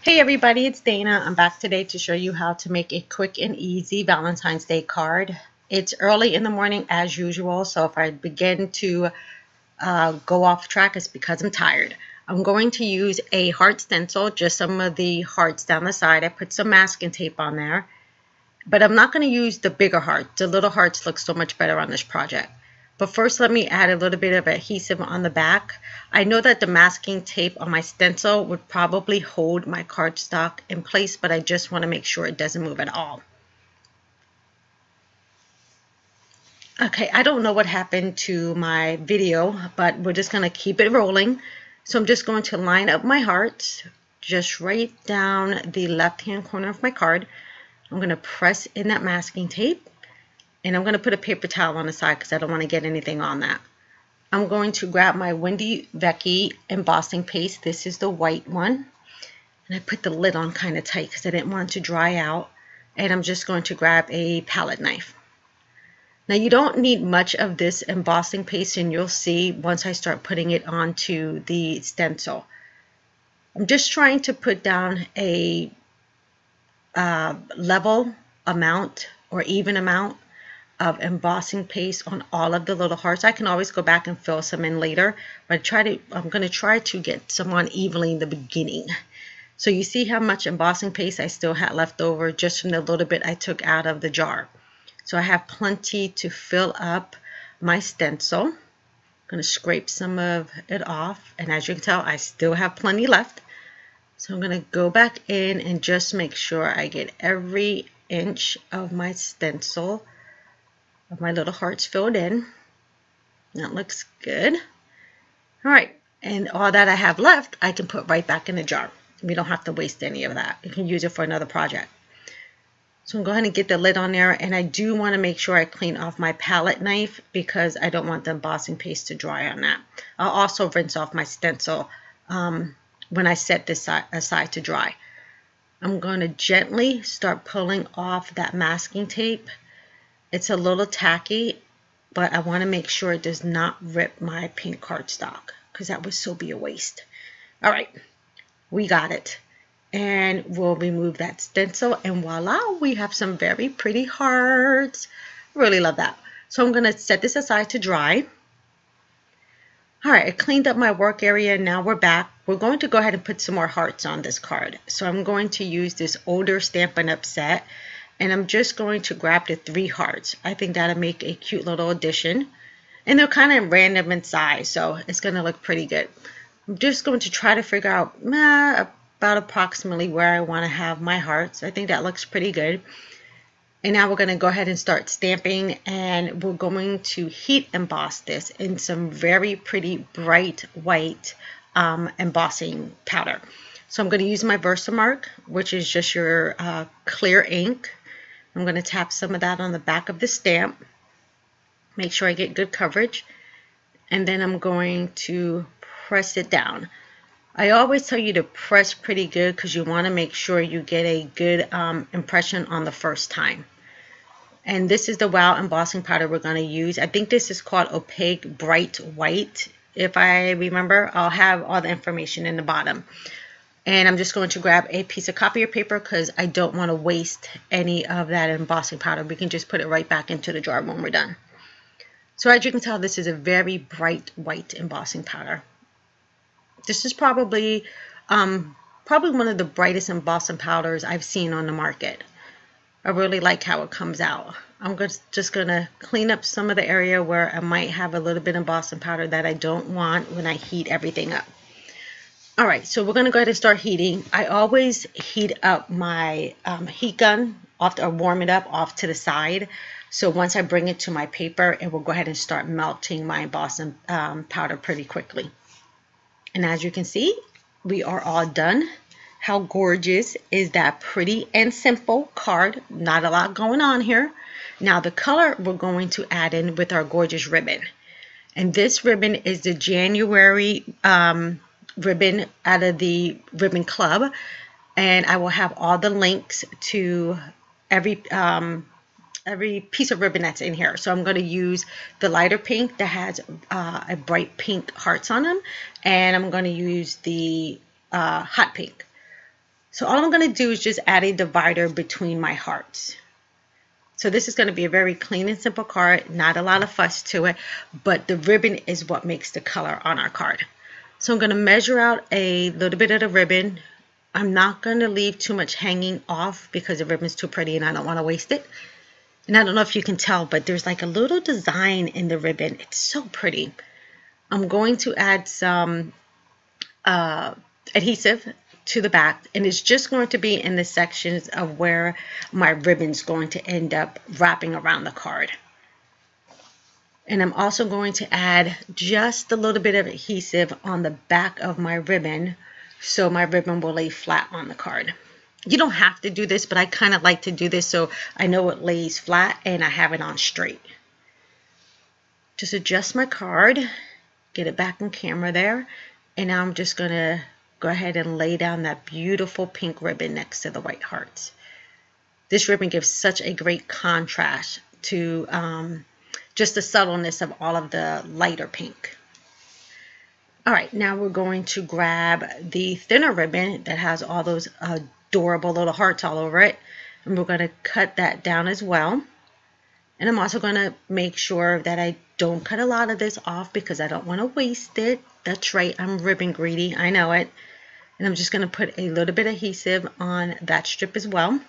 Hey everybody, it's Dana. I'm back today to show you how to make a quick and easy Valentine's Day card. It's early in the morning as usual, so if I begin to go off track, it's because I'm tired. I'm going to use a heart stencil, just some of the hearts down the side. I put some masking tape on there, but I'm not going to use the bigger heart. The little hearts look so much better on this project. But first, let me add a little bit of adhesive on the back. I know that the masking tape on my stencil would probably hold my cardstock in place, but I just want to make sure it doesn't move at all. Okay, I don't know what happened to my video, but we're just going to keep it rolling. So I'm just going to line up my hearts just right down the left-hand corner of my card. I'm going to press in that masking tape. And I'm going to put a paper towel on the side because I don't want to get anything on that. I'm going to grab my Wendy Vecchi embossing paste. This is the white one. And I put the lid on kind of tight because I didn't want it to dry out. And I'm just going to grab a palette knife. Now you don't need much of this embossing paste, and you'll see once I start putting it onto the stencil. I'm just trying to put down a level amount or even amount of embossing paste on all of the little hearts. I can always go back and fill some in later, but I'm going to try to get some on evenly in the beginning. So you see how much embossing paste I still had left over just from the little bit I took out of the jar. So I have plenty to fill up my stencil. I'm going to scrape some of it off, and as you can tell, I still have plenty left. So I'm going to go back in and just make sure I get every inch of my stencil of my little hearts filled in. That looks good. All right, and all that I have left I can put right back in the jar. We don't have to waste any of that. You can use it for another project. So I'm going to get the lid on there, and I do want to make sure I clean off my palette knife because I don't want the embossing paste to dry on that. I'll also rinse off my stencil when I set this aside to dry. I'm going to gently start pulling off that masking tape. It's a little tacky, but I want to make sure it does not rip my pink cardstock because that would so be a waste. All right, we got it. And we'll remove that stencil, and voila, we have some very pretty hearts. Really love that. So I'm going to set this aside to dry. All right, I cleaned up my work area. Now we're back. We're going to go ahead and put some more hearts on this card. So I'm going to use this older Stampin' Up set. And I'm just going to grab the 3 hearts. I think that'll make a cute little addition. And they're kind of random in size, so it's going to look pretty good. I'm just going to try to figure out about approximately where I want to have my hearts. I think that looks pretty good. And now we're going to go ahead and start stamping, and we're going to heat emboss this in some very pretty bright white embossing powder. So I'm going to use my Versamark, which is just your clear ink. I'm going to tap some of that on the back of the stamp. Make sure I get good coverage. And then I'm going to press it down. I always tell you to press pretty good because you want to make sure you get a good impression on the first time. And this is the Wow embossing powder we're going to use. I think this is called Opaque Bright White. If I remember, I'll have all the information in the bottom. And I'm just going to grab a piece of copier paper because I don't want to waste any of that embossing powder. We can just put it right back into the jar when we're done. So as you can tell, this is a very bright white embossing powder. This is probably one of the brightest embossing powders I've seen on the market. I really like how it comes out. I'm just going to clean up some of the area where I might have a little bit of embossing powder that I don't want when I heat everything up. All right, so we're going to go ahead and start heating. I always heat up my heat gun or warm it up off to the side. So once I bring it to my paper, it will go ahead and start melting my embossing powder pretty quickly. And as you can see, we are all done. How gorgeous is that pretty and simple card? Not a lot going on here. Now the color we're going to add in with our gorgeous ribbon. And this ribbon is the January ribbon out of the Ribbon Club, and I will have all the links to every piece of ribbon that's in here. So I'm going to use the lighter pink that has a bright pink hearts on them, and I'm going to use the hot pink. So all I'm going to do is just add a divider between my hearts. So this is going to be a very clean and simple card, not a lot of fuss to it, but the ribbon is what makes the color on our card. So I'm going to measure out a little bit of the ribbon. I'm not going to leave too much hanging off because the ribbon's too pretty and I don't want to waste it. And I don't know if you can tell, but there's like a little design in the ribbon. It's so pretty. I'm going to add some adhesive to the back, and it's just going to be in the sections of where my ribbon's going to end up wrapping around the card. And I'm also going to add just a little bit of adhesive on the back of my ribbon so my ribbon will lay flat on the card. You don't have to do this, but I kind of like to do this so I know it lays flat and I have it on straight. Just adjust my card, get it back in camera there, and now I'm just going to go ahead and lay down that beautiful pink ribbon next to the white hearts. This ribbon gives such a great contrast to just the subtleness of all of the lighter pink. All right, now we're going to grab the thinner ribbon that has all those adorable little hearts all over it, and we're going to cut that down as well. And I'm also going to make sure that I don't cut a lot of this off because I don't want to waste it. That's right, I'm ribbon greedy, I know it. And I'm just going to put a little bit of adhesive on that strip as well.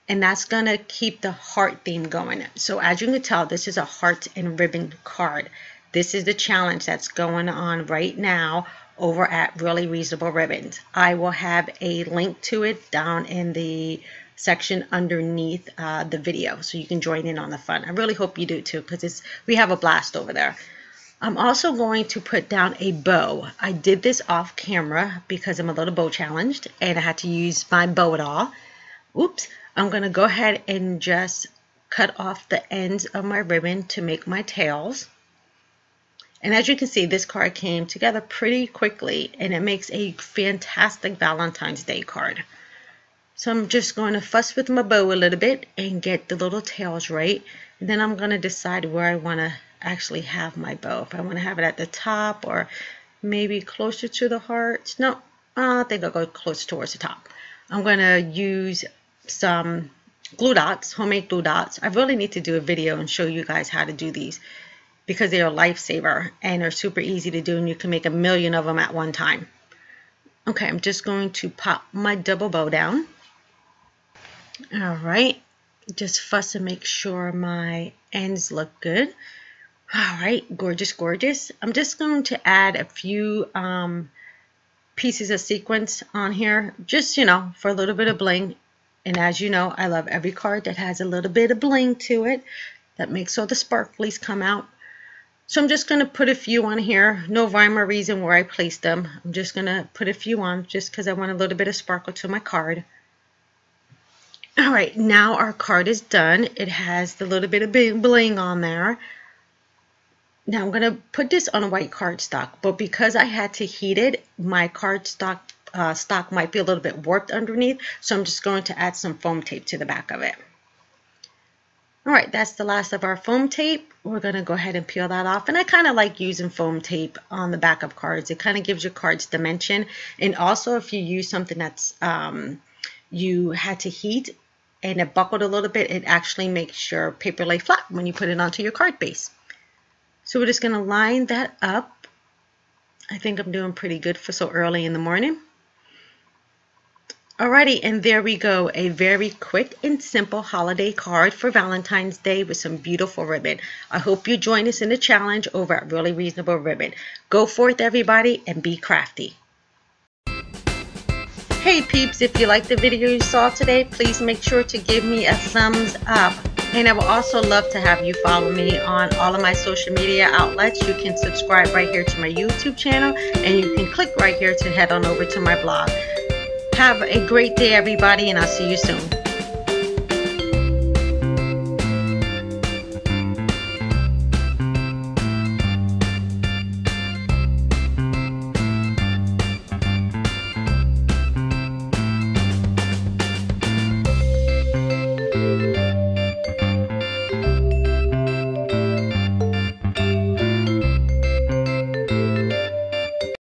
And that's going to keep the heart theme going. So as you can tell, this is a heart and ribbon card. This is the challenge that's going on right now over at Really Reasonable Ribbons. I will have a link to it down in the section underneath the video, so you can join in on the fun. I really hope you do too, because we have a blast over there. I'm also going to put down a bow. I did this off camera because I'm a little bow challenged and I had to use my bow at all. Oops. I'm going to go ahead and just cut off the ends of my ribbon to make my tails. And as you can see, this card came together pretty quickly and it makes a fantastic Valentine's Day card. So I'm just going to fuss with my bow a little bit and get the little tails right. And then I'm going to decide where I want to actually have my bow. If I want to have it at the top or maybe closer to the hearts. No, I think I'll go close towards the top. I'm going to use some glue dots, homemade glue dots. I really need to do a video and show you guys how to do these because they are a lifesaver and they're super easy to do and you can make a million of them at one time. Okay, I'm just going to pop my double bow down. All right, just fuss and make sure my ends look good. All right, gorgeous, gorgeous. I'm just going to add a few pieces of sequins on here, just, you know, for a little bit of bling. And as you know, I love every card that has a little bit of bling to it. That makes all the sparklies come out. So I'm just going to put a few on here. No rhyme or reason where I placed them. I'm just going to put a few on just because I want a little bit of sparkle to my card. All right, now our card is done. It has the little bit of bling on there. Now I'm going to put this on a white cardstock, but because I had to heat it, my cardstock stock might be a little bit warped underneath, so I'm just going to add some foam tape to the back of it. All right, that's the last of our foam tape. We're going to go ahead and peel that off, and I kind of like using foam tape on the back of cards. It kind of gives your cards dimension, and also if you use something that's you had to heat and it buckled a little bit, it actually makes your paper lay flat when you put it onto your card base. So we're just going to line that up. I think I'm doing pretty good for so early in the morning. Alrighty, and there we go. A very quick and simple holiday card for Valentine's Day with some beautiful ribbon. I hope you join us in the challenge over at Really Reasonable Ribbon. Go forth, everybody, and be crafty. Hey peeps, if you liked the video you saw today, please make sure to give me a thumbs up. And I would also love to have you follow me on all of my social media outlets. You can subscribe right here to my YouTube channel, and you can click right here to head on over to my blog. Have a great day, everybody, and I'll see you soon.